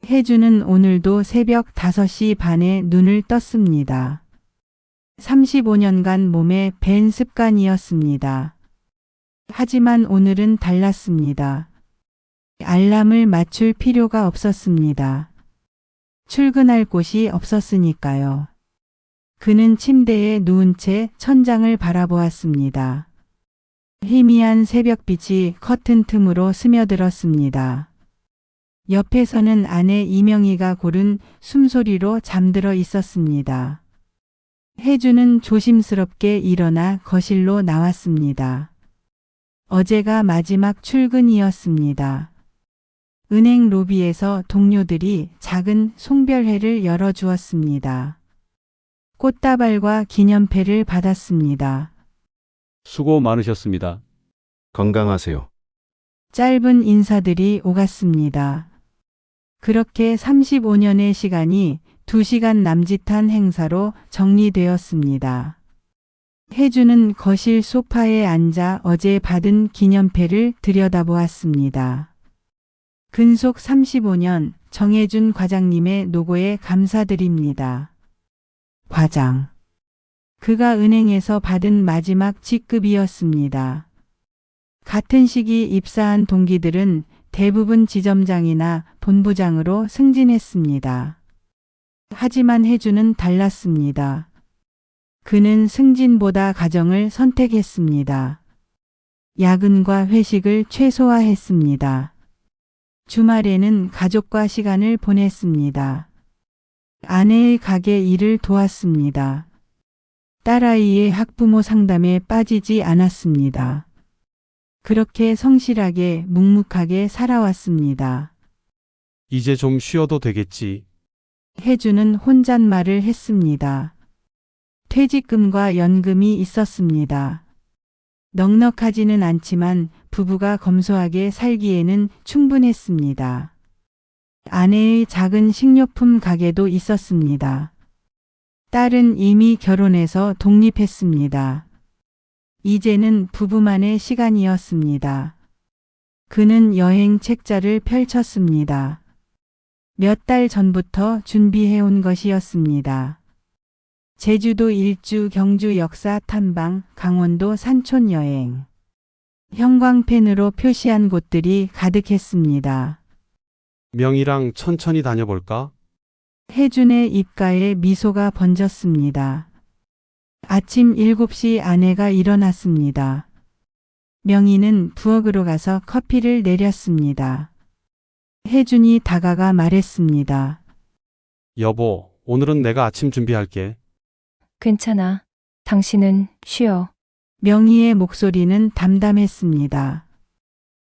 혜주는 오늘도 새벽 5시 반에 눈을 떴습니다. 35년간 몸에 밴 습관이었습니다. 하지만 오늘은 달랐습니다. 알람을 맞출 필요가 없었습니다. 출근할 곳이 없었으니까요. 그는 침대에 누운 채 천장을 바라보았습니다. 희미한 새벽빛이 커튼 틈으로 스며들었습니다. 옆에서는 아내 이명희가 고른 숨소리로 잠들어 있었습니다. 혜주는 조심스럽게 일어나 거실로 나왔습니다. 어제가 마지막 출근이었습니다. 은행 로비에서 동료들이 작은 송별회를 열어주었습니다. 꽃다발과 기념패를 받았습니다. 수고 많으셨습니다. 건강하세요. 짧은 인사들이 오갔습니다. 그렇게 35년의 시간이 2시간 남짓한 행사로 정리되었습니다. 혜주는 거실 소파에 앉아 어제 받은 기념패를 들여다보았습니다. 근속 35년 정혜준 과장님의 노고에 감사드립니다. 과장. 그가 은행에서 받은 마지막 직급이었습니다. 같은 시기 입사한 동기들은 대부분 지점장이나 본부장으로 승진했습니다. 하지만 혜주는 달랐습니다. 그는 승진보다 가정을 선택했습니다. 야근과 회식을 최소화했습니다. 주말에는 가족과 시간을 보냈습니다. 아내의 가게 일을 도왔습니다. 딸아이의 학부모 상담에 빠지지 않았습니다. 그렇게 성실하게 묵묵하게 살아왔습니다. 이제 좀 쉬어도 되겠지. 혜주는 혼잣말을 했습니다. 퇴직금과 연금이 있었습니다. 넉넉하지는 않지만 부부가 검소하게 살기에는 충분했습니다. 아내의 작은 식료품 가게도 있었습니다. 딸은 이미 결혼해서 독립했습니다. 이제는 부부만의 시간이었습니다. 그는 여행 책자를 펼쳤습니다. 몇 달 전부터 준비해온 것이었습니다. 제주도 일주, 경주 역사 탐방, 강원도 산촌 여행. 형광펜으로 표시한 곳들이 가득했습니다. 명희랑 천천히 다녀볼까? 혜준의 입가에 미소가 번졌습니다. 아침 7시 아내가 일어났습니다. 명희는 부엌으로 가서 커피를 내렸습니다. 혜준이 다가가 말했습니다. 여보, 오늘은 내가 아침 준비할게. 괜찮아. 당신은 쉬어. 명희의 목소리는 담담했습니다.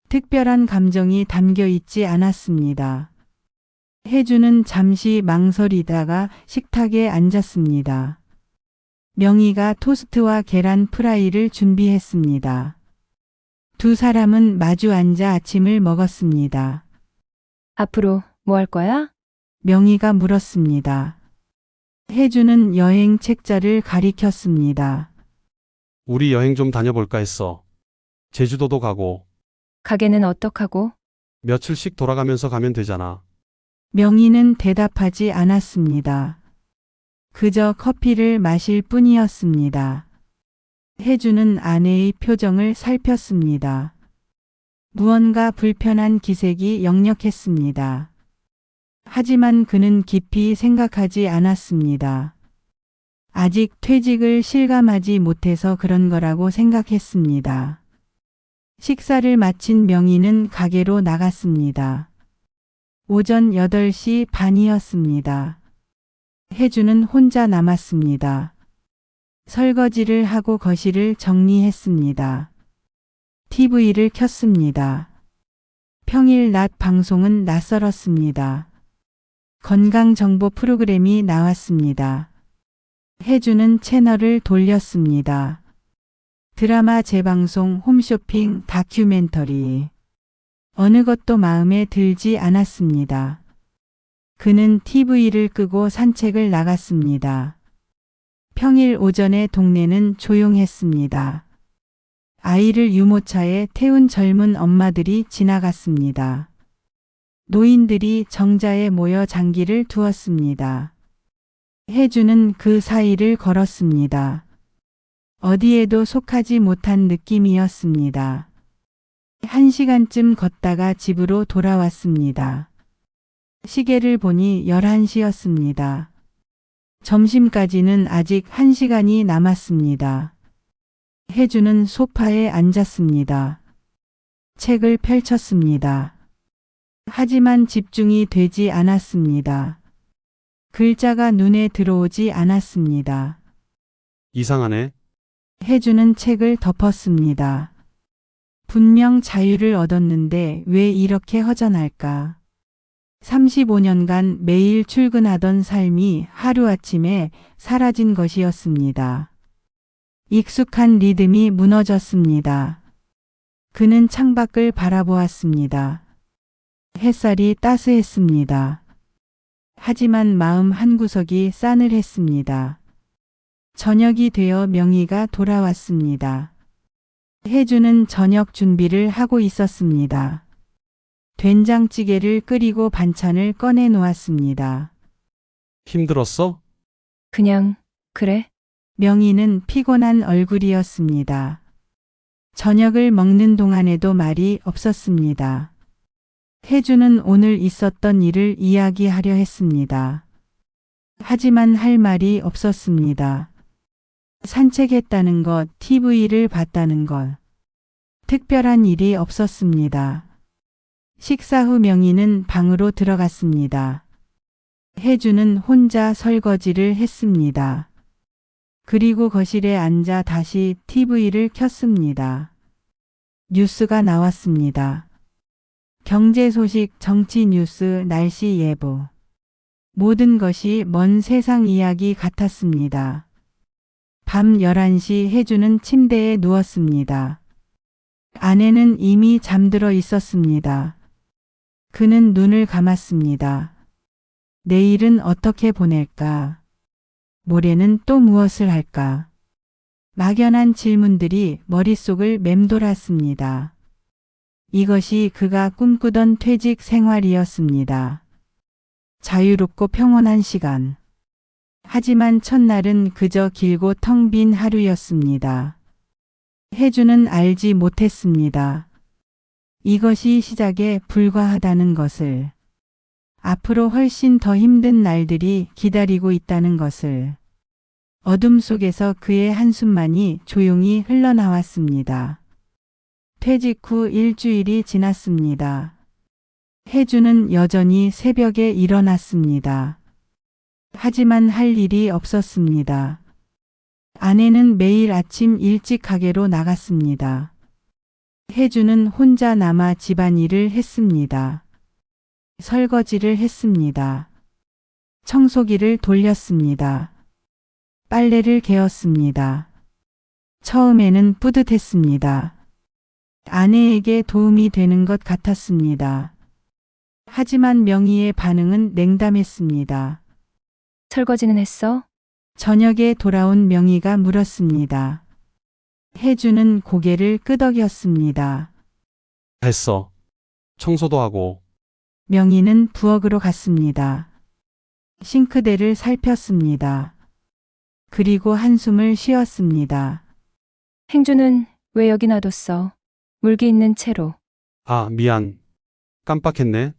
특별한 감정이 담겨 있지 않았습니다. 혜주는 잠시 망설이다가 식탁에 앉았습니다. 명희가 토스트와 계란 프라이를 준비했습니다. 두 사람은 마주 앉아 아침을 먹었습니다. 앞으로 뭐 할 거야? 명희가 물었습니다. 혜주는 여행 책자를 가리켰습니다. 우리 여행 좀 다녀볼까 했어. 제주도도 가고 가게는 어떡하고? 며칠씩 돌아가면서 가면 되잖아. 명희는 대답하지 않았습니다. 그저 커피를 마실 뿐이었습니다. 혜주는 아내의 표정을 살폈습니다. 무언가 불편한 기색이 역력했습니다. 하지만 그는 깊이 생각하지 않았습니다. 아직 퇴직을 실감하지 못해서 그런 거라고 생각했습니다. 식사를 마친 명희는 가게로 나갔습니다. 오전 8시 반이었습니다. 혜주는 혼자 남았습니다. 설거지를 하고 거실을 정리했습니다. TV를 켰습니다. 평일 낮 방송은 낯설었습니다. 건강정보 프로그램이 나왔습니다. 혜주는 채널을 돌렸습니다. 드라마 재방송, 홈쇼핑, 다큐멘터리. 어느 것도 마음에 들지 않았습니다. 그는 TV를 끄고 산책을 나갔습니다. 평일 오전에 동네는 조용했습니다. 아이를 유모차에 태운 젊은 엄마들이 지나갔습니다. 노인들이 정자에 모여 장기를 두었습니다. 혜주는 그 사이를 걸었습니다. 어디에도 속하지 못한 느낌이었습니다. 1시간쯤 걷다가 집으로 돌아왔습니다. 시계를 보니 11시였습니다. 점심까지는 아직 1시간이 남았습니다. 혜주는 소파에 앉았습니다. 책을 펼쳤습니다. 하지만 집중이 되지 않았습니다. 글자가 눈에 들어오지 않았습니다. 이상하네. 혜주는 책을 덮었습니다. 분명 자유를 얻었는데 왜 이렇게 허전할까? 35년간 매일 출근하던 삶이 하루아침에 사라진 것이었습니다. 익숙한 리듬이 무너졌습니다. 그는 창밖을 바라보았습니다. 햇살이 따스했습니다. 하지만 마음 한구석이 싸늘했습니다. 저녁이 되어 명희가 돌아왔습니다. 혜주는 저녁 준비를 하고 있었습니다. 된장찌개를 끓이고 반찬을 꺼내 놓았습니다. 힘들었어? 그냥, 그래? 명희는 피곤한 얼굴이었습니다. 저녁을 먹는 동안에도 말이 없었습니다. 혜주는 오늘 있었던 일을 이야기하려 했습니다. 하지만 할 말이 없었습니다. 산책했다는 것, TV를 봤다는 것. 특별한 일이 없었습니다. 식사 후 명희는 방으로 들어갔습니다. 혜주는 혼자 설거지를 했습니다. 그리고 거실에 앉아 다시 TV를 켰습니다. 뉴스가 나왔습니다. 경제 소식, 정치 뉴스, 날씨 예보. 모든 것이 먼 세상 이야기 같았습니다. 밤 11시 혜주는 침대에 누웠습니다. 아내는 이미 잠들어 있었습니다. 그는 눈을 감았습니다. 내일은 어떻게 보낼까? 모레는 또 무엇을 할까? 막연한 질문들이 머릿속을 맴돌았습니다. 이것이 그가 꿈꾸던 퇴직 생활이었습니다. 자유롭고 평온한 시간. 하지만 첫날은 그저 길고 텅 빈 하루였습니다. 혜주는 알지 못했습니다. 이것이 시작에 불과하다는 것을. 앞으로 훨씬 더 힘든 날들이 기다리고 있다는 것을. 어둠 속에서 그의 한숨만이 조용히 흘러나왔습니다. 퇴직 후 일주일이 지났습니다. 혜주는 여전히 새벽에 일어났습니다. 하지만 할 일이 없었습니다. 아내는 매일 아침 일찍 가게로 나갔습니다. 혜주는 혼자 남아 집안일을 했습니다. 설거지를 했습니다. 청소기를 돌렸습니다. 빨래를 개었습니다. 처음에는 뿌듯했습니다. 아내에게 도움이 되는 것 같았습니다. 하지만 명희의 반응은 냉담했습니다. 설거지는 했어? 저녁에 돌아온 명희가 물었습니다. 혜주는 고개를 끄덕였습니다. 했어. 청소도 하고. 명희는 부엌으로 갔습니다. 싱크대를 살폈습니다. 그리고 한숨을 쉬었습니다. 행주는 왜 여기 놔뒀어? 물기 있는 채로. 아, 미안. 깜빡했네.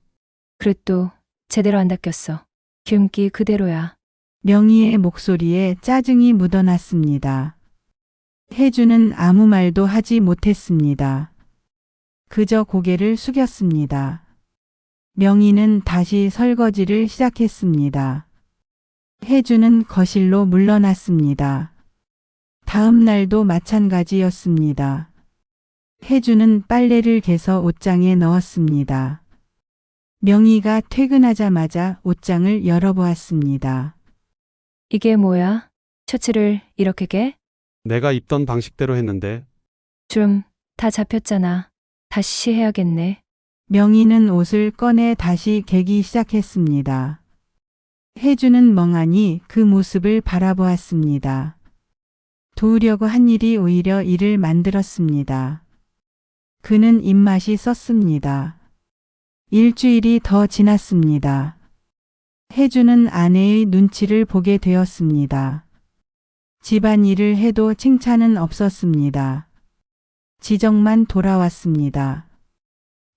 그릇도 제대로 안 닦였어. 기름기 그대로야. 명희의 목소리에 짜증이 묻어났습니다. 혜주는 아무 말도 하지 못했습니다. 그저 고개를 숙였습니다. 명희는 다시 설거지를 시작했습니다. 혜주는 거실로 물러났습니다. 다음 날도 마찬가지였습니다. 혜주는 빨래를 개서 옷장에 넣었습니다. 명희가 퇴근하자마자 옷장을 열어보았습니다. 이게 뭐야? 셔츠를 이렇게 개? 내가 입던 방식대로 했는데. 주름 다 잡혔잖아. 다시 해야겠네. 명희는 옷을 꺼내 다시 개기 시작했습니다. 혜주는 멍하니 그 모습을 바라보았습니다. 도우려고 한 일이 오히려 일을 만들었습니다. 그는 입맛이 썼습니다. 일주일이 더 지났습니다. 혜주는 아내의 눈치를 보게 되었습니다. 집안일을 해도 칭찬은 없었습니다. 지적만 돌아왔습니다.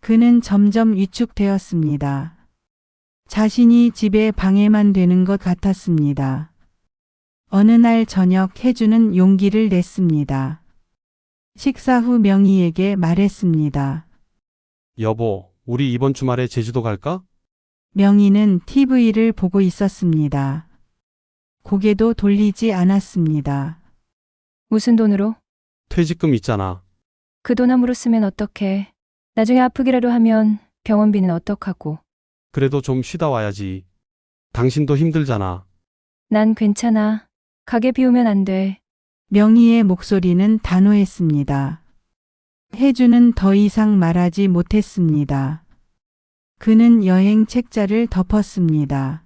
그는 점점 위축되었습니다. 자신이 집에 방해만 되는 것 같았습니다. 어느 날 저녁 혜주는 용기를 냈습니다. 식사 후 명희에게 말했습니다. 여보, 우리 이번 주말에 제주도 갈까? 명희는 TV를 보고 있었습니다. 고개도 돌리지 않았습니다. 무슨 돈으로? 퇴직금 있잖아. 그 돈 함부로 쓰면 어떡해. 나중에 아프기라도 하면 병원비는 어떡하고. 그래도 좀 쉬다 와야지. 당신도 힘들잖아. 난 괜찮아. 가게 비우면 안 돼. 명희의 목소리는 단호했습니다. 혜주는 더 이상 말하지 못했습니다. 그는 여행 책자를 덮었습니다.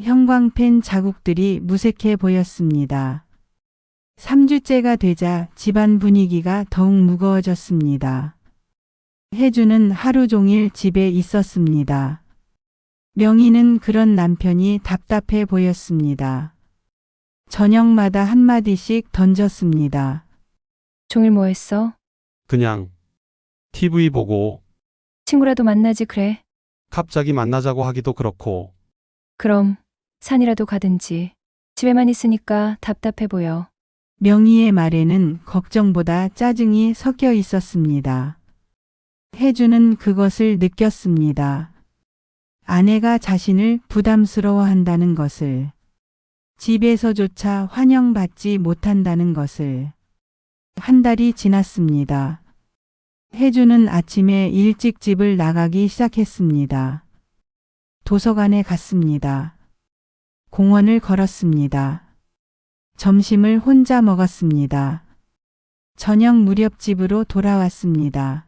형광펜 자국들이 무색해 보였습니다. 3주째가 되자 집안 분위기가 더욱 무거워졌습니다. 혜주는 하루 종일 집에 있었습니다. 명희는 그런 남편이 답답해 보였습니다. 저녁마다 한마디씩 던졌습니다. 종일 뭐 했어? 그냥 TV 보고 친구라도 만나지 그래. 갑자기 만나자고 하기도 그렇고. 그럼 산이라도 가든지. 집에만 있으니까 답답해 보여. 명희의 말에는 걱정보다 짜증이 섞여 있었습니다. 혜주는 그것을 느꼈습니다. 아내가 자신을 부담스러워한다는 것을, 집에서조차 환영받지 못한다는 것을. 한 달이 지났습니다. 혜주는 아침에 일찍 집을 나가기 시작했습니다. 도서관에 갔습니다. 공원을 걸었습니다. 점심을 혼자 먹었습니다. 저녁 무렵 집으로 돌아왔습니다.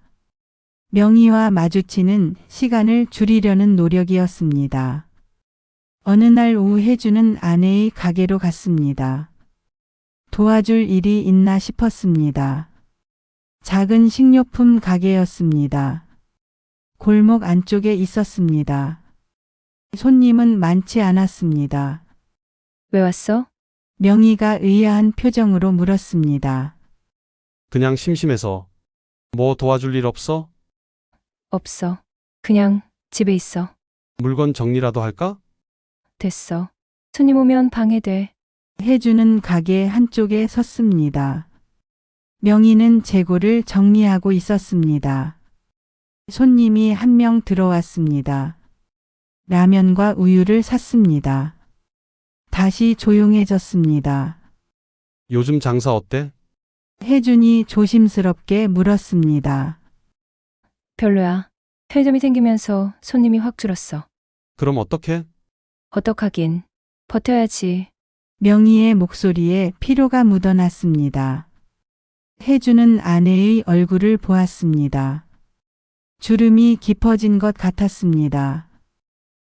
명희와 마주치는 시간을 줄이려는 노력이었습니다. 어느 날 오후 혜주는 아내의 가게로 갔습니다. 도와줄 일이 있나 싶었습니다. 작은 식료품 가게였습니다. 골목 안쪽에 있었습니다. 손님은 많지 않았습니다. 왜 왔어? 명희가 의아한 표정으로 물었습니다. 그냥 심심해서. 뭐 도와줄 일 없어? 없어. 그냥 집에 있어. 물건 정리라도 할까? 됐어. 손님 오면 방해돼. 혜주는 가게 한쪽에 섰습니다. 명희는 재고를 정리하고 있었습니다. 손님이 한 명 들어왔습니다. 라면과 우유를 샀습니다. 다시 조용해졌습니다. 요즘 장사 어때? 혜준이 조심스럽게 물었습니다. 별로야. 편의점이 생기면서 손님이 확 줄었어. 그럼 어떡해? 어떡하긴. 버텨야지. 명희의 목소리에 피로가 묻어났습니다. 혜주는 아내의 얼굴을 보았습니다. 주름이 깊어진 것 같았습니다.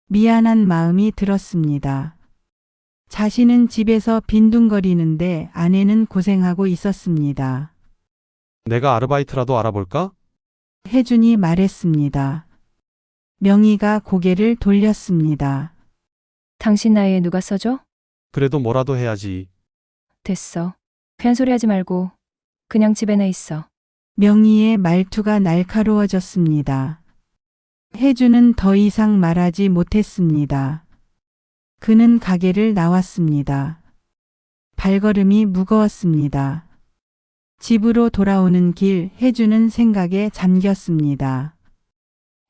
미안한 마음이 들었습니다. 자신은 집에서 빈둥거리는데 아내는 고생하고 있었습니다. 내가 아르바이트라도 알아볼까? 혜준이 말했습니다. 명희가 고개를 돌렸습니다. 당신 나이에 누가 써줘? 그래도 뭐라도 해야지. 됐어. 괜한 소리 하지 말고 그냥 집에나 있어. 명희의 말투가 날카로워졌습니다. 혜주는 더 이상 말하지 못했습니다. 그는 가게를 나왔습니다. 발걸음이 무거웠습니다. 집으로 돌아오는 길 혜주는 생각에 잠겼습니다.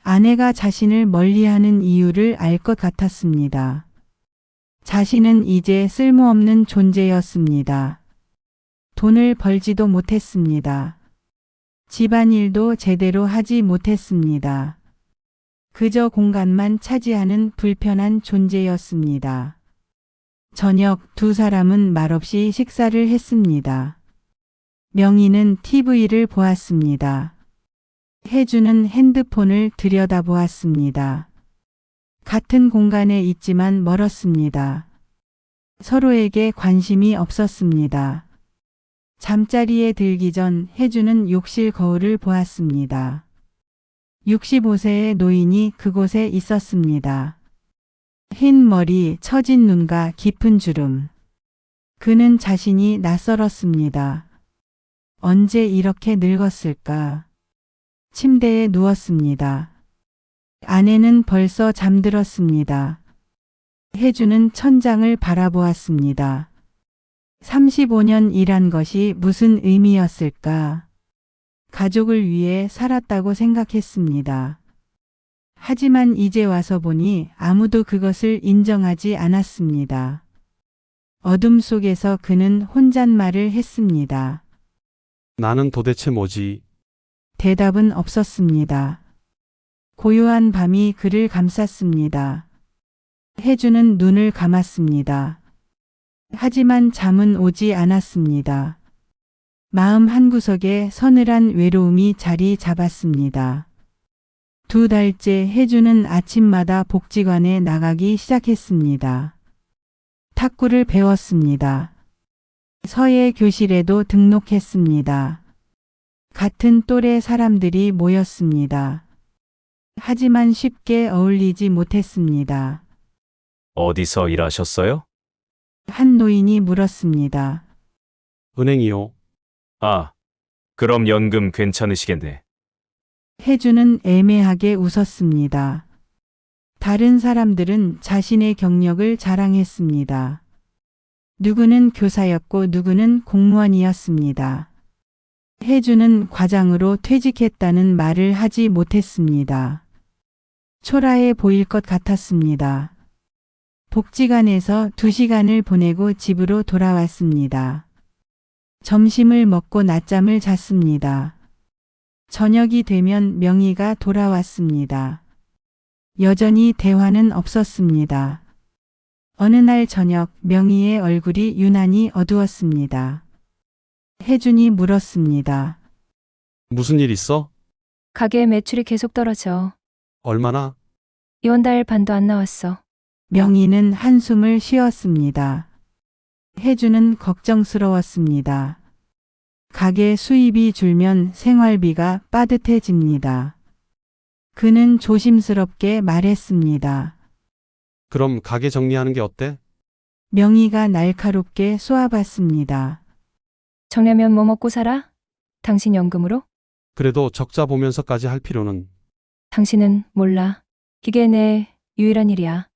아내가 자신을 멀리하는 이유를 알 것 같았습니다. 자신은 이제 쓸모없는 존재였습니다. 돈을 벌지도 못했습니다. 집안일도 제대로 하지 못했습니다. 그저 공간만 차지하는 불편한 존재였습니다. 저녁 두 사람은 말없이 식사를 했습니다. 명희는 TV를 보았습니다. 혜주는 핸드폰을 들여다보았습니다. 같은 공간에 있지만 멀었습니다. 서로에게 관심이 없었습니다. 잠자리에 들기 전 혜주는 욕실 거울을 보았습니다. 65세의 노인이 그곳에 있었습니다. 흰 머리, 처진 눈과 깊은 주름. 그는 자신이 낯설었습니다. 언제 이렇게 늙었을까? 침대에 누웠습니다. 아내는 벌써 잠들었습니다. 혜주는 천장을 바라보았습니다. 35년 일한 것이 무슨 의미였을까? 가족을 위해 살았다고 생각했습니다. 하지만 이제 와서 보니 아무도 그것을 인정하지 않았습니다. 어둠 속에서 그는 혼잣말을 했습니다. 나는 도대체 뭐지? 대답은 없었습니다. 고요한 밤이 그를 감쌌습니다. 혜주는 눈을 감았습니다. 하지만 잠은 오지 않았습니다. 마음 한구석에 서늘한 외로움이 자리 잡았습니다. 2달째 혜주는 아침마다 복지관에 나가기 시작했습니다. 탁구를 배웠습니다. 서예 교실에도 등록했습니다. 같은 또래 사람들이 모였습니다. 하지만 쉽게 어울리지 못했습니다. 어디서 일하셨어요? 한 노인이 물었습니다. 은행이요. 아, 그럼 연금 괜찮으시겠네. 혜주는 애매하게 웃었습니다. 다른 사람들은 자신의 경력을 자랑했습니다. 누구는 교사였고 누구는 공무원이었습니다. 혜주는 과장으로 퇴직했다는 말을 하지 못했습니다. 초라해 보일 것 같았습니다. 복지관에서 2시간을 보내고 집으로 돌아왔습니다. 점심을 먹고 낮잠을 잤습니다. 저녁이 되면 명희가 돌아왔습니다. 여전히 대화는 없었습니다. 어느 날 저녁 명희의 얼굴이 유난히 어두웠습니다. 혜준이 물었습니다. 무슨 일 있어? 가게 매출이 계속 떨어져. 얼마나? 이번 달 반도 안 나왔어. 명희는 한숨을 쉬었습니다. 혜주는 걱정스러웠습니다. 가게 수입이 줄면 생활비가 빠듯해집니다. 그는 조심스럽게 말했습니다. 그럼 가게 정리하는 게 어때? 명희가 날카롭게 쏘아봤습니다. 정려면 뭐 먹고 살아? 당신 연금으로? 그래도 적자 보면서까지 할 필요는. 당신은 몰라. 이게 내 유일한 일이야.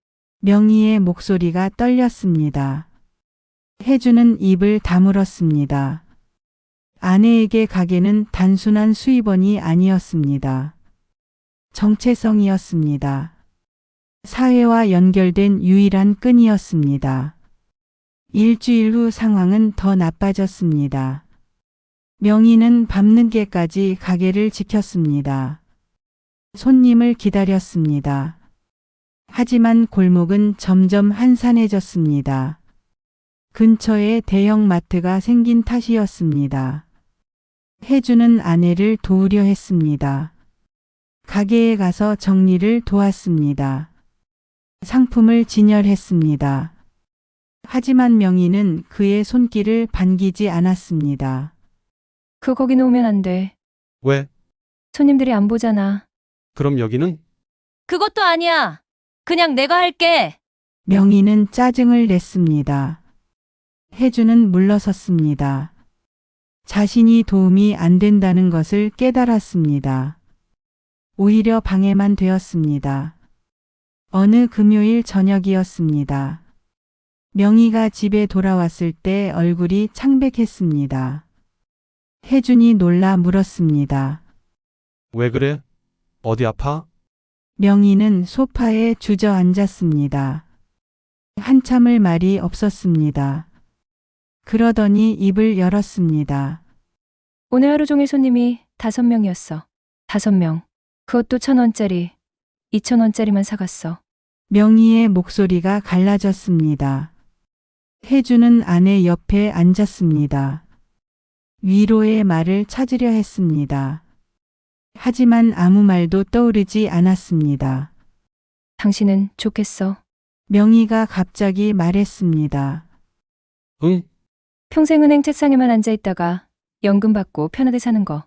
명희의 목소리가 떨렸습니다. 혜주는 입을 다물었습니다. 아내에게 가게는 단순한 수입원이 아니었습니다. 정체성이었습니다. 사회와 연결된 유일한 끈이었습니다. 일주일 후 상황은 더 나빠졌습니다. 명희는 밤늦게까지 가게를 지켰습니다. 손님을 기다렸습니다. 하지만 골목은 점점 한산해졌습니다. 근처에 대형 마트가 생긴 탓이었습니다. 혜주는 아내를 도우려 했습니다. 가게에 가서 정리를 도왔습니다. 상품을 진열했습니다. 하지만 명희는 그의 손길을 반기지 않았습니다. 거기 놓으면 안 돼. 왜? 손님들이 안 보잖아. 그럼 여기는? 그것도 아니야. 그냥 내가 할게. 명희는 짜증을 냈습니다. 혜주는 물러섰습니다. 자신이 도움이 안 된다는 것을 깨달았습니다. 오히려 방해만 되었습니다. 어느 금요일 저녁이었습니다. 명희가 집에 돌아왔을 때 얼굴이 창백했습니다. 혜준이 놀라 물었습니다. 왜 그래? 어디 아파? 명희는 소파에 주저앉았습니다. 한참을 말이 없었습니다. 그러더니 입을 열었습니다. 오늘 하루 종일 손님이 5명이었어. 5명. 그것도 1,000원짜리, 2,000원짜리만 사갔어. 명희의 목소리가 갈라졌습니다. 혜주는 아내 옆에 앉았습니다. 위로의 말을 찾으려 했습니다. 하지만 아무 말도 떠오르지 않았습니다. 당신은 좋겠어. 명희가 갑자기 말했습니다. 응? 평생 은행 책상에만 앉아 있다가 연금 받고 편하게 사는 거.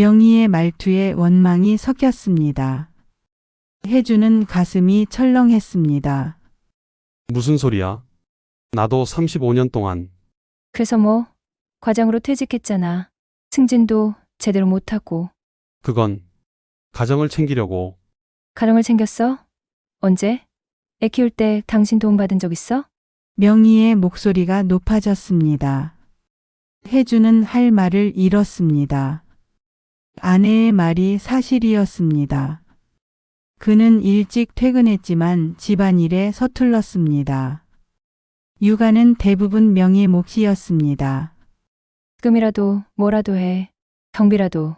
명희의 말투에 원망이 섞였습니다. 혜주는 가슴이 철렁했습니다. 무슨 소리야? 나도 35년 동안 그래서 뭐 과장으로 퇴직했잖아. 승진도 제대로 못하고. 그건 가정을 챙기려고. 가정을 챙겼어? 언제? 애 키울 때 당신 도움 받은 적 있어? 명희의 목소리가 높아졌습니다. 혜주는 할 말을 잃었습니다. 아내의 말이 사실이었습니다. 그는 일찍 퇴근했지만 집안일에 서툴렀습니다. 육아는 대부분 명희 몫이었습니다. 지금이라도 뭐라도 해. 경비라도.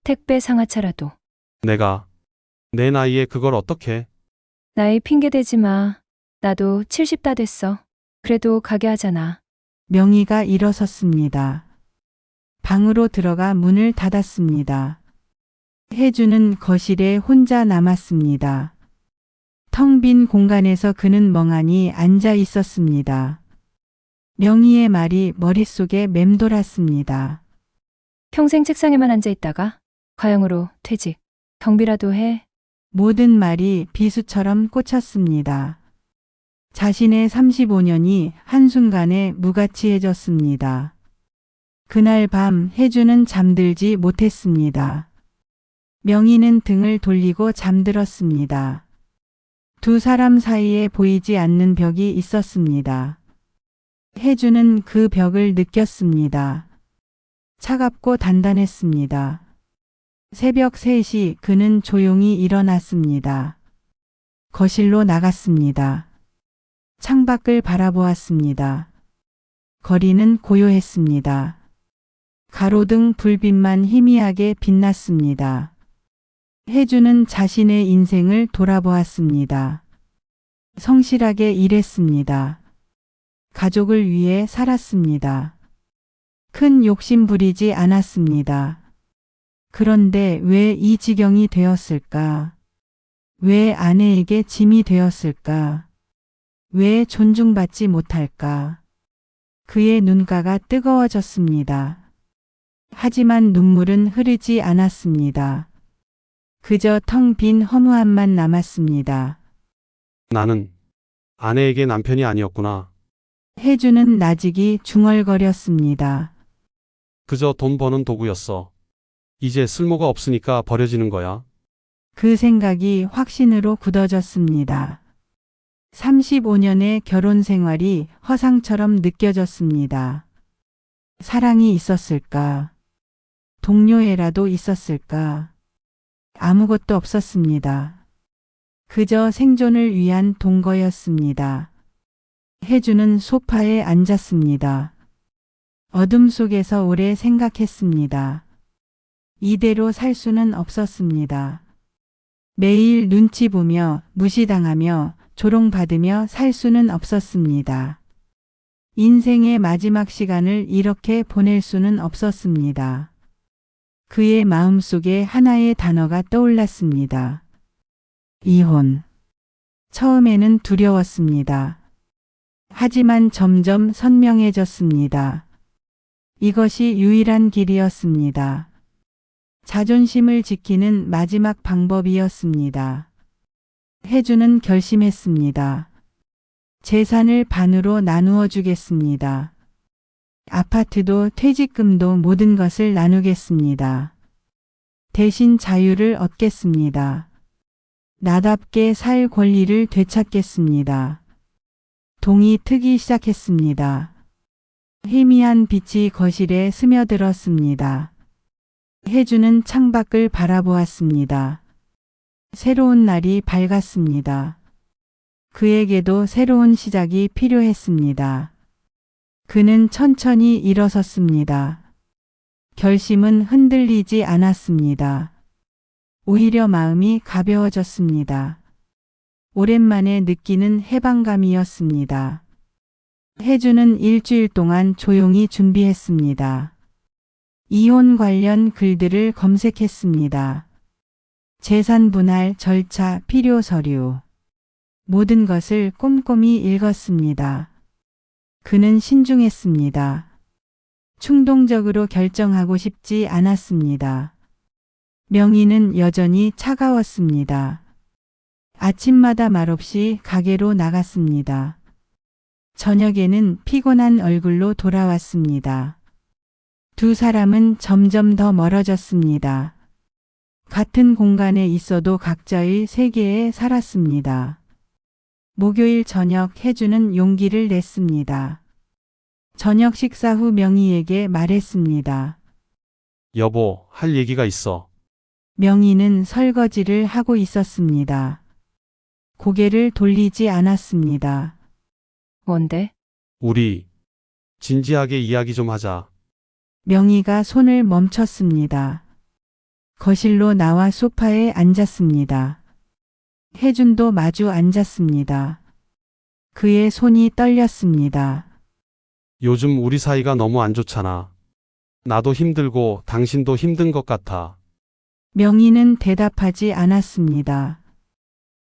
택배 상하차라도. 내가 내 나이에 그걸 어떻게? 나이 핑계대지 마. 나도 70 다 됐어. 그래도 가게 하잖아. 명희가 일어섰습니다. 방으로 들어가 문을 닫았습니다. 혜주는 거실에 혼자 남았습니다. 텅 빈 공간에서 그는 멍하니 앉아 있었습니다. 명희의 말이 머릿속에 맴돌았습니다. 평생 책상에만 앉아 있다가 과영으로 퇴직. 경비라도 해. 모든 말이 비수처럼 꽂혔습니다. 자신의 35년이 한순간에 무가치해졌습니다. 그날 밤 혜주는 잠들지 못했습니다. 명희는 등을 돌리고 잠들었습니다. 두 사람 사이에 보이지 않는 벽이 있었습니다. 혜주는 그 벽을 느꼈습니다. 차갑고 단단했습니다. 새벽 3시 그는 조용히 일어났습니다. 거실로 나갔습니다. 창밖을 바라보았습니다. 거리는 고요했습니다. 가로등 불빛만 희미하게 빛났습니다. 혜주는 자신의 인생을 돌아보았습니다. 성실하게 일했습니다. 가족을 위해 살았습니다. 큰 욕심 부리지 않았습니다. 그런데 왜 이 지경이 되었을까? 왜 아내에게 짐이 되었을까? 왜 존중받지 못할까? 그의 눈가가 뜨거워졌습니다. 하지만 눈물은 흐르지 않았습니다. 그저 텅 빈 허무함만 남았습니다. 나는 아내에게 남편이 아니었구나. 혜주는 나직이 중얼거렸습니다. 그저 돈 버는 도구였어. 이제 쓸모가 없으니까 버려지는 거야. 그 생각이 확신으로 굳어졌습니다. 35년의 결혼 생활이 허상처럼 느껴졌습니다. 사랑이 있었을까? 동료애라도 있었을까? 아무것도 없었습니다. 그저 생존을 위한 동거였습니다. 혜주는 소파에 앉았습니다. 어둠 속에서 오래 생각했습니다. 이대로 살 수는 없었습니다. 매일 눈치 보며 무시당하며 조롱받으며 살 수는 없었습니다. 인생의 마지막 시간을 이렇게 보낼 수는 없었습니다. 그의 마음속에 하나의 단어가 떠올랐습니다. 이혼. 처음에는 두려웠습니다. 하지만 점점 선명해졌습니다. 이것이 유일한 길이었습니다. 자존심을 지키는 마지막 방법이었습니다. 혜주는 결심했습니다. 재산을 반으로 나누어 주겠습니다. 아파트도 퇴직금도 모든 것을 나누겠습니다. 대신 자유를 얻겠습니다. 나답게 살 권리를 되찾겠습니다. 동이 트기 시작했습니다. 희미한 빛이 거실에 스며들었습니다. 혜주는 창밖을 바라보았습니다. 새로운 날이 밝았습니다. 그에게도 새로운 시작이 필요했습니다. 그는 천천히 일어섰습니다. 결심은 흔들리지 않았습니다. 오히려 마음이 가벼워졌습니다. 오랜만에 느끼는 해방감이었습니다. 혜주는 일주일 동안 조용히 준비했습니다. 이혼 관련 글들을 검색했습니다. 재산 분할 절차, 필요 서류. 모든 것을 꼼꼼히 읽었습니다. 그는 신중했습니다. 충동적으로 결정하고 싶지 않았습니다. 명희는 여전히 차가웠습니다. 아침마다 말없이 가게로 나갔습니다. 저녁에는 피곤한 얼굴로 돌아왔습니다. 두 사람은 점점 더 멀어졌습니다. 같은 공간에 있어도 각자의 세계에 살았습니다. 목요일 저녁 혜주는 용기를 냈습니다. 저녁 식사 후 명희에게 말했습니다. 여보, 할 얘기가 있어. 명희는 설거지를 하고 있었습니다. 고개를 돌리지 않았습니다. 뭔데? 우리 진지하게 이야기 좀 하자. 명희가 손을 멈췄습니다. 거실로 나와 소파에 앉았습니다. 혜준도 마주 앉았습니다. 그의 손이 떨렸습니다. 요즘 우리 사이가 너무 안 좋잖아. 나도 힘들고 당신도 힘든 것 같아. 명희는 대답하지 않았습니다.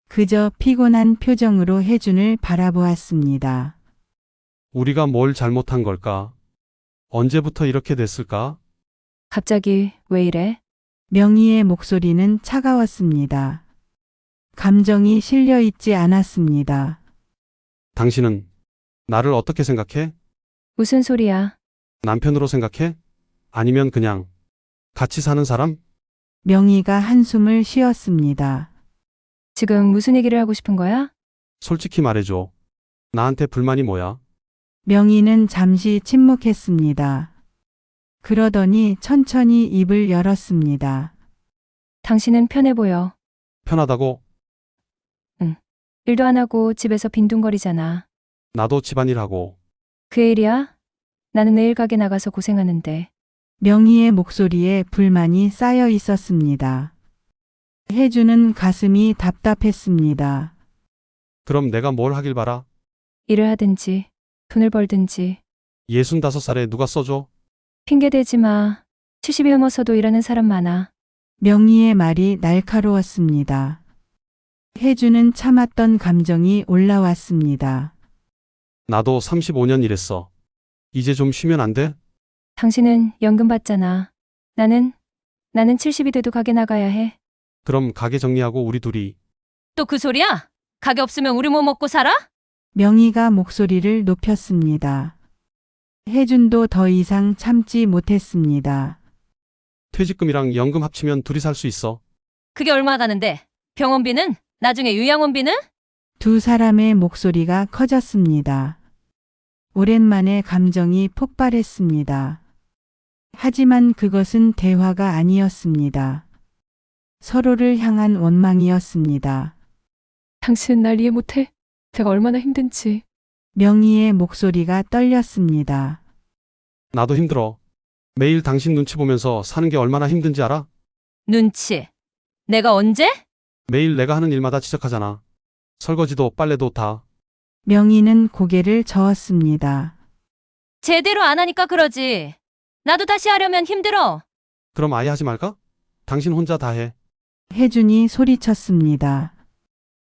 그저 피곤한 표정으로 혜준을 바라보았습니다. 우리가 뭘 잘못한 걸까? 언제부터 이렇게 됐을까? 갑자기 왜 이래? 명희의 목소리는 차가웠습니다. 감정이 실려 있지 않았습니다. 당신은 나를 어떻게 생각해? 무슨 소리야? 남편으로 생각해? 아니면 그냥 같이 사는 사람? 명희가 한숨을 쉬었습니다. 지금 무슨 얘기를 하고 싶은 거야? 솔직히 말해줘. 나한테 불만이 뭐야? 명희는 잠시 침묵했습니다. 그러더니 천천히 입을 열었습니다. 당신은 편해 보여. 편하다고? 일도 안 하고 집에서 빈둥거리잖아. 나도 집안일하고. 그 일이야? 나는 내일 가게 나가서 고생하는데. 명희의 목소리에 불만이 쌓여 있었습니다. 혜주는 가슴이 답답했습니다. 그럼 내가 뭘 하길 바라? 일을 하든지 돈을 벌든지. 65살에 누가 써줘? 핑계 대지 마. 70이 넘어서도 일하는 사람 많아. 명희의 말이 날카로웠습니다. 혜주는 참았던 감정이 올라왔습니다. 나도 35년 일했어. 이제 좀 쉬면 안 돼? 당신은 연금 받잖아. 나는 70이 돼도 가게 나가야 해. 그럼 가게 정리하고 우리 둘이. 또 그 소리야? 가게 없으면 우리 뭐 먹고 살아? 명희가 목소리를 높였습니다. 혜준도 더 이상 참지 못했습니다. 퇴직금이랑 연금 합치면 둘이 살 수 있어. 그게 얼마 가는데? 병원비는? 나중에 요양원비는? 두 사람의 목소리가 커졌습니다. 오랜만에 감정이 폭발했습니다. 하지만 그것은 대화가 아니었습니다. 서로를 향한 원망이었습니다. 당신은 날 이해 못해? 제가 얼마나 힘든지. 명희의 목소리가 떨렸습니다. 나도 힘들어. 매일 당신 눈치 보면서 사는 게 얼마나 힘든지 알아? 눈치. 내가 언제? 매일 내가 하는 일마다 지적하잖아. 설거지도 빨래도 다. 명희는 고개를 저었습니다. 제대로 안 하니까 그러지. 나도 다시 하려면 힘들어. 그럼 아예 하지 말까? 당신 혼자 다 해. 혜준이 소리쳤습니다.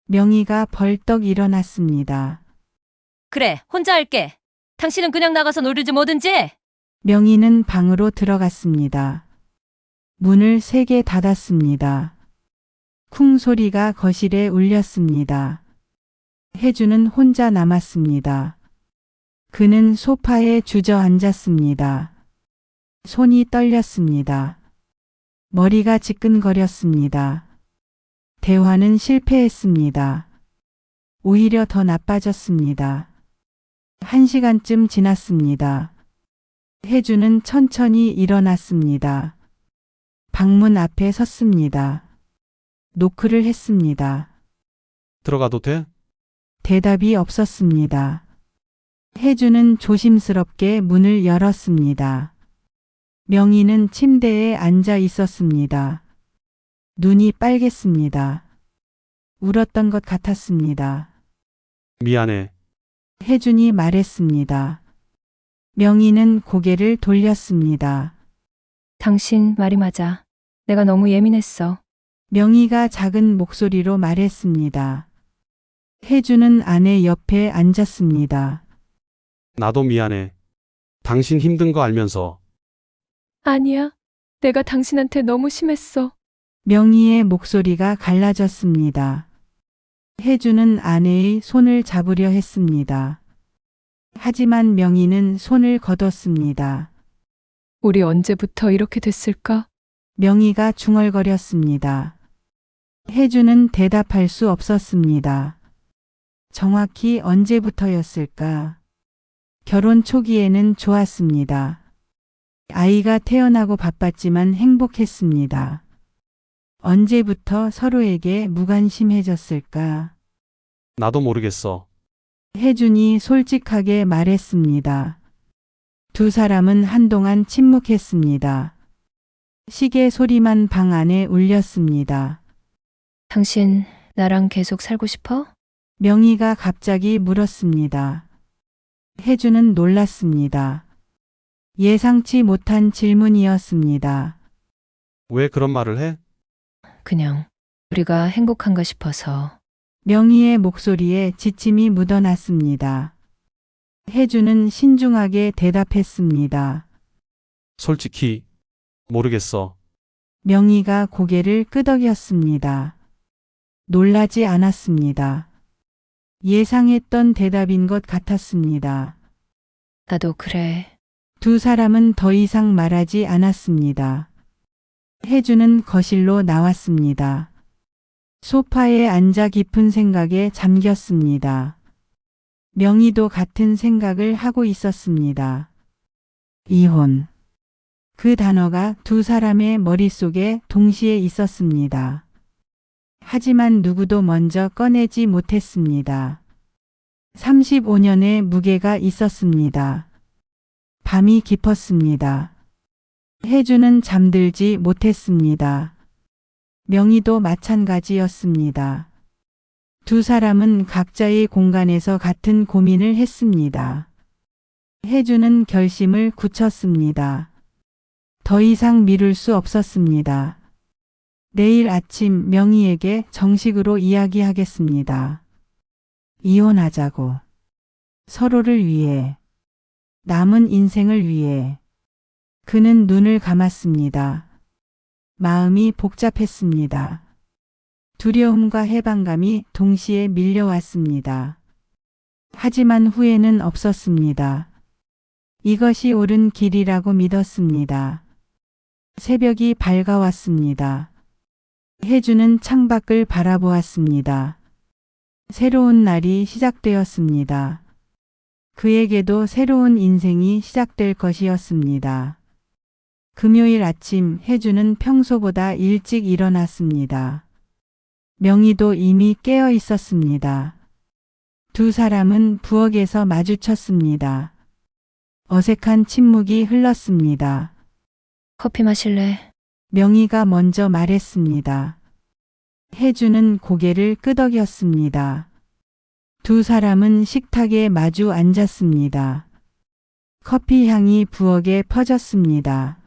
명희가 벌떡 일어났습니다. 그래, 혼자 할게. 당신은 그냥 나가서 놀지 뭐든지 해. 명희는 방으로 들어갔습니다. 문을 세게 닫았습니다. 쿵 소리가 거실에 울렸습니다. 혜주는 혼자 남았습니다. 그는 소파에 주저앉았습니다. 손이 떨렸습니다. 머리가 지끈거렸습니다. 대화는 실패했습니다. 오히려 더 나빠졌습니다. 1시간쯤 지났습니다. 혜주는 천천히 일어났습니다. 방문 앞에 섰습니다. 노크를 했습니다. 들어가도 돼? 대답이 없었습니다. 혜주는 조심스럽게 문을 열었습니다. 명희는 침대에 앉아 있었습니다. 눈이 빨갰습니다. 울었던 것 같았습니다. 미안해. 혜준이 말했습니다. 명희는 고개를 돌렸습니다. 당신 말이 맞아. 내가 너무 예민했어. 명희가 작은 목소리로 말했습니다. 혜주는 아내 옆에 앉았습니다. 나도 미안해. 당신 힘든 거 알면서. 아니야. 내가 당신한테 너무 심했어. 명희의 목소리가 갈라졌습니다. 혜주는 아내의 손을 잡으려 했습니다. 하지만 명희는 손을 거뒀습니다. 우리 언제부터 이렇게 됐을까? 명희가 중얼거렸습니다. 혜주는 대답할 수 없었습니다. 정확히 언제부터였을까? 결혼 초기에는 좋았습니다. 아이가 태어나고 바빴지만 행복했습니다. 언제부터 서로에게 무관심해졌을까? 나도 모르겠어. 혜준이 솔직하게 말했습니다. 두 사람은 한동안 침묵했습니다. 시계 소리만 방 안에 울렸습니다. 당신 나랑 계속 살고 싶어? 명희가 갑자기 물었습니다. 혜준은 놀랐습니다. 예상치 못한 질문이었습니다. 왜 그런 말을 해? 그냥 우리가 행복한가 싶어서. 명희의 목소리에 지침이 묻어났습니다. 혜준은 신중하게 대답했습니다. 솔직히 모르겠어. 명희가 고개를 끄덕였습니다. 놀라지 않았습니다. 예상했던 대답인 것 같았습니다. 나도 그래. 두 사람은 더 이상 말하지 않았습니다. 혜주는 거실로 나왔습니다. 소파에 앉아 깊은 생각에 잠겼습니다. 명희도 같은 생각을 하고 있었습니다. 이혼. 그 단어가 두 사람의 머릿속에 동시에 있었습니다. 하지만 누구도 먼저 꺼내지 못했습니다. 35년의 무게가 있었습니다. 밤이 깊었습니다. 혜주는 잠들지 못했습니다. 명희도 마찬가지였습니다. 두 사람은 각자의 공간에서 같은 고민을 했습니다. 혜주는 결심을 굳혔습니다. 더 이상 미룰 수 없었습니다. 내일 아침 명희에게 정식으로 이야기하겠습니다. 이혼하자고. 서로를 위해. 남은 인생을 위해. 그는 눈을 감았습니다. 마음이 복잡했습니다. 두려움과 해방감이 동시에 밀려왔습니다. 하지만 후회는 없었습니다. 이것이 옳은 길이라고 믿었습니다. 새벽이 밝아왔습니다. 혜주는 창밖을 바라보았습니다. 새로운 날이 시작되었습니다. 그에게도 새로운 인생이 시작될 것이었습니다. 금요일 아침 혜주는 평소보다 일찍 일어났습니다. 명희도 이미 깨어 있었습니다. 두 사람은 부엌에서 마주쳤습니다. 어색한 침묵이 흘렀습니다. 커피 마실래? 명희가 먼저 말했습니다. 혜주는 고개를 끄덕였습니다. 두 사람은 식탁에 마주 앉았습니다. 커피 향이 부엌에 퍼졌습니다.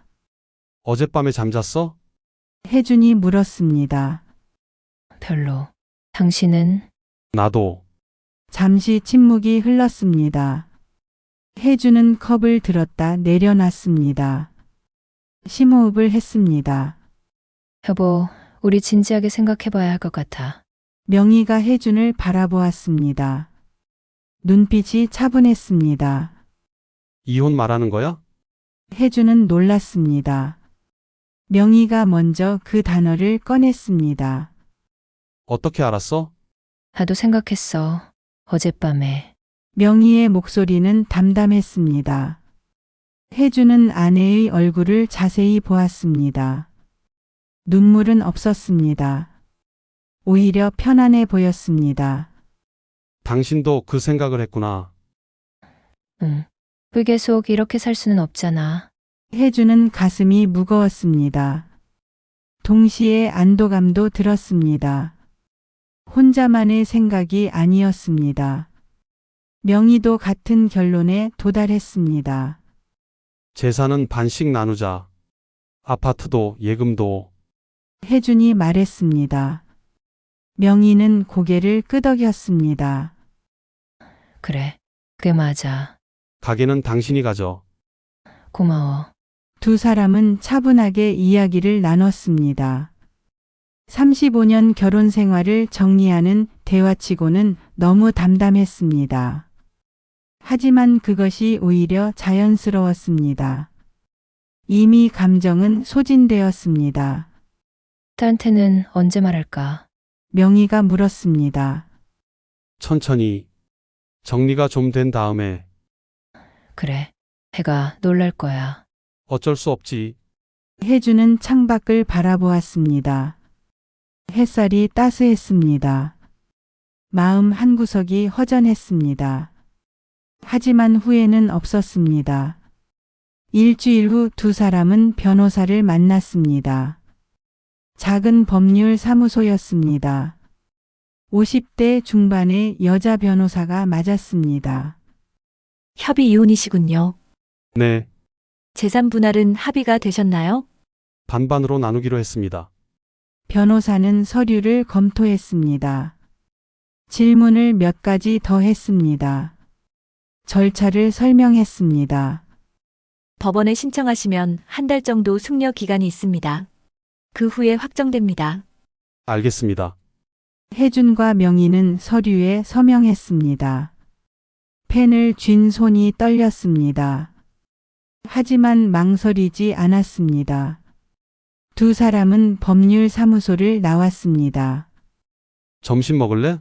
어젯밤에 잠잤어? 혜준이 물었습니다. 별로. 당신은? 나도. 잠시 침묵이 흘렀습니다. 혜주는 컵을 들었다 내려놨습니다. 심호흡을 했습니다. 여보, 우리 진지하게 생각해봐야 할 것 같아. 명희가 혜준을 바라보았습니다. 눈빛이 차분했습니다. 이혼 말하는 거야? 혜준은 놀랐습니다. 명희가 먼저 그 단어를 꺼냈습니다. 어떻게 알았어? 나도 생각했어. 어젯밤에. 명희의 목소리는 담담했습니다. 혜주는 아내의 얼굴을 자세히 보았습니다. 눈물은 없었습니다. 오히려 편안해 보였습니다. 당신도 그 생각을 했구나. 응. 우리 계속 이렇게 살 수는 없잖아. 혜주는 가슴이 무거웠습니다. 동시에 안도감도 들었습니다. 혼자만의 생각이 아니었습니다. 명희도 같은 결론에 도달했습니다. 재산은 반씩 나누자. 아파트도 예금도. 혜준이 말했습니다. 명희는 고개를 끄덕였습니다. 그래. 그게 맞아. 가게는 당신이 가져. 고마워. 두 사람은 차분하게 이야기를 나눴습니다. 35년 결혼 생활을 정리하는 대화치고는 너무 담담했습니다. 하지만 그것이 오히려 자연스러웠습니다. 이미 감정은 소진되었습니다. 딸한테는 언제 말할까? 명희가 물었습니다. 천천히. 정리가 좀 된 다음에. 그래. 해가 놀랄 거야. 어쩔 수 없지. 혜주는 창밖을 바라보았습니다. 햇살이 따스했습니다. 마음 한구석이 허전했습니다. 하지만 후회는 없었습니다. 일주일 후 두 사람은 변호사를 만났습니다. 작은 법률 사무소였습니다. 50대 중반의 여자 변호사가 맞았습니다. 협의 이혼이시군요. 네, 재산 분할은 합의가 되셨나요? 반반으로 나누기로 했습니다. 변호사는 서류를 검토했습니다. 질문을 몇 가지 더 했습니다. 절차를 설명했습니다. 법원에 신청하시면 한 달 정도 숙려 기간이 있습니다. 그 후에 확정됩니다. 알겠습니다. 혜준과 명희는 서류에 서명했습니다. 펜을 쥔 손이 떨렸습니다. 하지만 망설이지 않았습니다. 두 사람은 법률사무소를 나왔습니다. 점심 먹을래?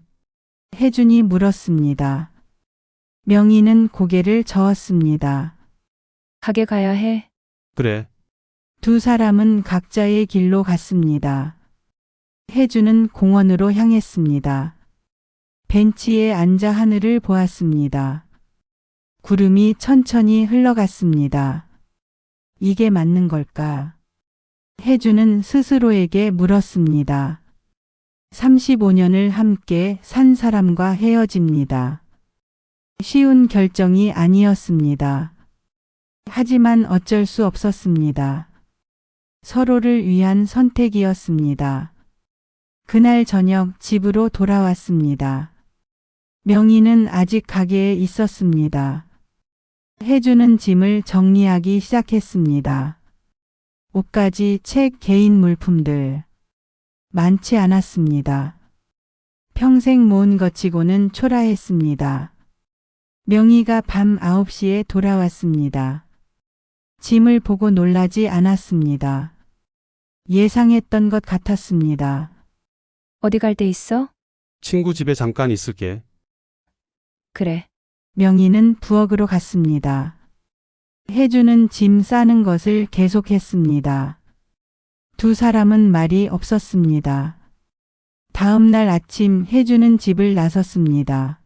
혜준이 물었습니다. 명희는 고개를 저었습니다. 가게 가야 해. 그래. 두 사람은 각자의 길로 갔습니다. 혜주는 공원으로 향했습니다. 벤치에 앉아 하늘을 보았습니다. 구름이 천천히 흘러갔습니다. 이게 맞는 걸까? 혜주는 스스로에게 물었습니다. 35년을 함께 산 사람과 헤어집니다. 쉬운 결정이 아니었습니다. 하지만 어쩔 수 없었습니다. 서로를 위한 선택이었습니다. 그날 저녁 집으로 돌아왔습니다. 명희는 아직 가게에 있었습니다. 혜주는 짐을 정리하기 시작했습니다. 옷가지, 책, 개인 물품들. 많지 않았습니다. 평생 모은 것 치고는 초라했습니다. 명희가 밤 9시에 돌아왔습니다. 짐을 보고 놀라지 않았습니다. 예상했던 것 같았습니다. 어디 갈 데 있어? 친구 집에 잠깐 있을게. 그래. 명희는 부엌으로 갔습니다. 혜주는 짐 싸는 것을 계속했습니다. 두 사람은 말이 없었습니다. 다음 날 아침 혜주는 집을 나섰습니다.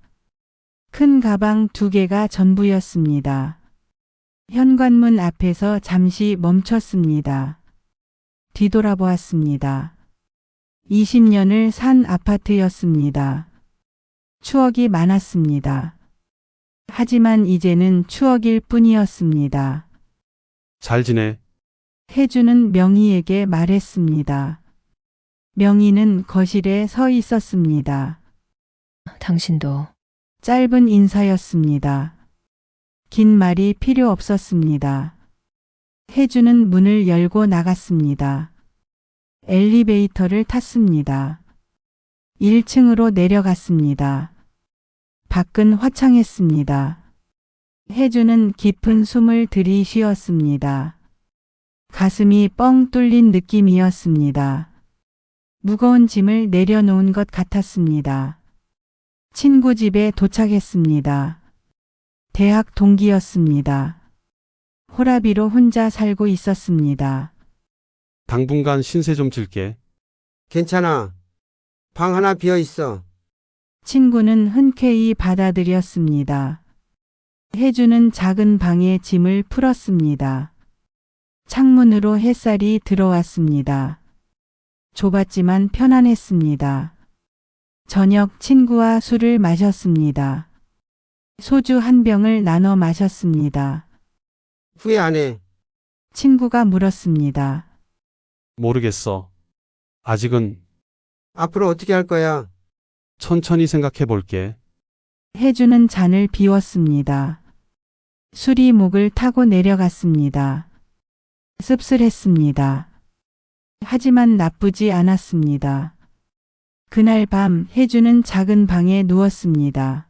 큰 가방 2개가 전부였습니다. 현관문 앞에서 잠시 멈췄습니다. 뒤돌아보았습니다. 20년을 산 아파트였습니다. 추억이 많았습니다. 하지만 이제는 추억일 뿐이었습니다. 잘 지내. 혜주는 명희에게 말했습니다. 명희는 거실에 서 있었습니다. 당신도. 짧은 인사였습니다. 긴 말이 필요 없었습니다. 혜주는 문을 열고 나갔습니다. 엘리베이터를 탔습니다. 1층으로 내려갔습니다. 밖은 화창했습니다. 혜주는 깊은 숨을 들이쉬었습니다. 가슴이 뻥 뚫린 느낌이었습니다. 무거운 짐을 내려놓은 것 같았습니다. 친구 집에 도착했습니다. 대학 동기였습니다. 호라비로 혼자 살고 있었습니다. 당분간 신세 좀 질게. 괜찮아. 방 하나 비어 있어. 친구는 흔쾌히 받아들였습니다. 혜주는 작은 방에 짐을 풀었습니다. 창문으로 햇살이 들어왔습니다. 좁았지만 편안했습니다. 저녁 친구와 술을 마셨습니다. 소주 한 병을 나눠 마셨습니다. 후회 안 해. 친구가 물었습니다. 모르겠어. 아직은 앞으로 어떻게 할 거야? 천천히 생각해 볼게. 혜주는 잔을 비웠습니다. 술이 목을 타고 내려갔습니다. 씁쓸했습니다. 하지만 나쁘지 않았습니다. 그날 밤 혜주는 작은 방에 누웠습니다.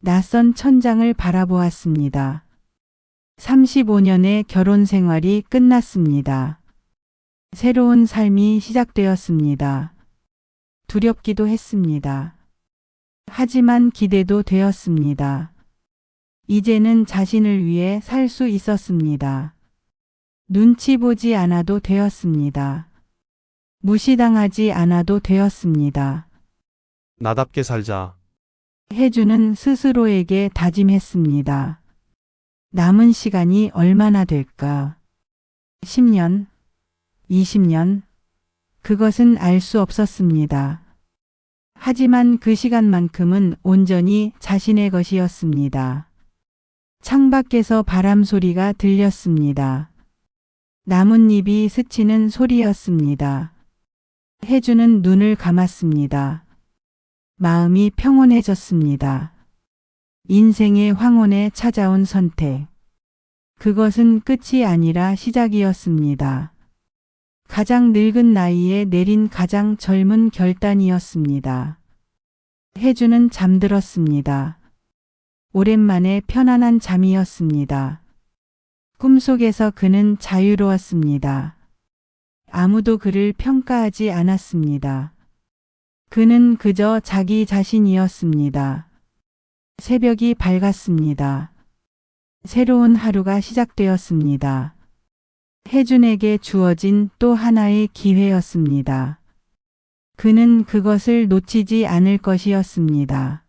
낯선 천장을 바라보았습니다. 35년의 결혼 생활이 끝났습니다. 새로운 삶이 시작되었습니다. 두렵기도 했습니다. 하지만 기대도 되었습니다. 이제는 자신을 위해 살 수 있었습니다. 눈치 보지 않아도 되었습니다. 무시당하지 않아도 되었습니다. 나답게 살자. 혜주는 스스로에게 다짐했습니다. 남은 시간이 얼마나 될까? 10년, 20년, 그것은 알 수 없었습니다. 하지만 그 시간만큼은 온전히 자신의 것이었습니다. 창밖에서 바람 소리가 들렸습니다. 나뭇잎이 스치는 소리였습니다. 혜주는 눈을 감았습니다. 마음이 평온해졌습니다. 인생의 황혼에 찾아온 선택. 그것은 끝이 아니라 시작이었습니다. 가장 늙은 나이에 내린 가장 젊은 결단이었습니다. 혜주는 잠들었습니다. 오랜만에 편안한 잠이었습니다. 꿈속에서 그는 자유로웠습니다. 아무도 그를 평가하지 않았습니다. 그는 그저 자기 자신이었습니다. 새벽이 밝았습니다. 새로운 하루가 시작되었습니다. 혜준에게 주어진 또 하나의 기회였습니다. 그는 그것을 놓치지 않을 것이었습니다.